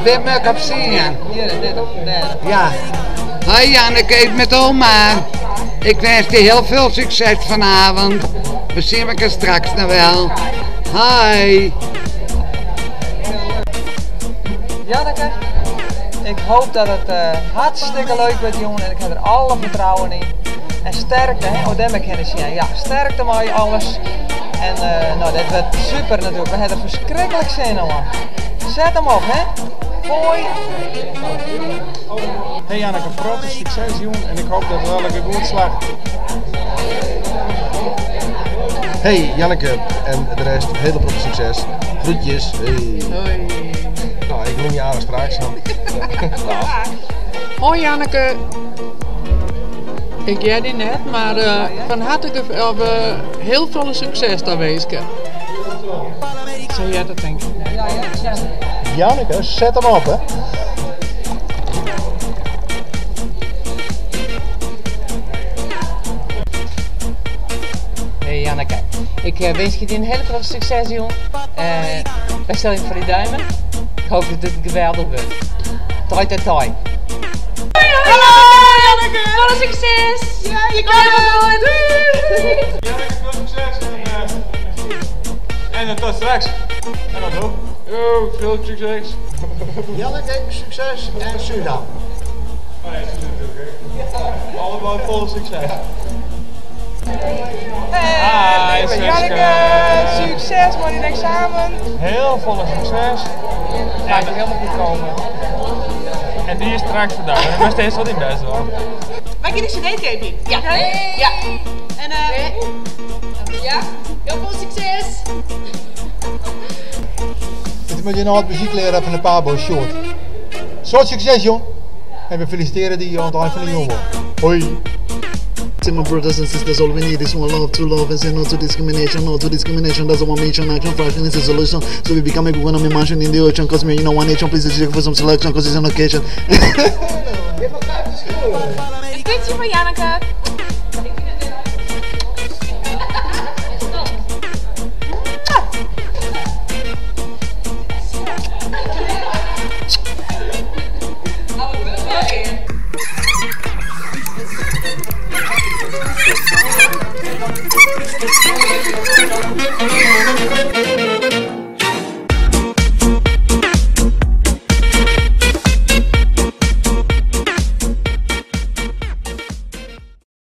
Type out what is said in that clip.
Wim ik op zien. Hier, net op de. Ja. Hoi Janneke, ik met oma. Ik wens je heel veel succes vanavond. We zien elkaar straks nog wel. Hoi. Janneke, ik hoop dat het hartstikke leuk wordt, jongen. En ik heb er alle vertrouwen in. En sterkte, hè? Oh, dat ken je. Ja, sterkte maar alles. En nou, dit wordt super natuurlijk. We hebben er verschrikkelijk zin in, man. Zet hem op, hè? Hoi. Hey Janneke, grote succes, jongen. En ik hoop dat het wel een goed slaagt. Hey Janneke en de rest, heel veel succes. Groetjes. Hey. Hoi. Nou, ik noem je aan straks. Hoi Janneke. Ik jij die net, maar van harte heel veel succes daar wezen. Zo jij dat denk ik. Ja. Janneke, zet hem op, hè. Hey Janneke, ik wens je een hele grote succes, jongen. Wij stellen je voor die duimen. Ik hoop dat het geweldig wordt. Toi. Hallo Janneke! Wat een succes! Ja, je kan het! Janneke, veel succes en tot straks. En dat ook. Yo, veel succes. Janneke, succes en Suriname. Oh ja, natuurlijk. Allemaal vol succes. Hey, Hi, Janneke, succes met je examen. Heel volle succes. Gaat er helemaal goed komen. En die is straks vandaag. En maar steeds wel die best wel. Mag je de cd geven? Ja. Hey. Ja. En ja, heel veel succes! Dit moet je nou het muziekleraar van de Pabo Short. Soort succes, jong. En we feliciteren die aan het eind van de jongen. Hoi. To my brothers and sisters, all we need is one love, true love, and say no to discrimination, no to discrimination. That's one mention, action, fashion is a solution. So we become a good one mansion in the ocean, cause me, you know, one nation, please check for some selection, cause it's an occasion. Een puntje voor Janneke.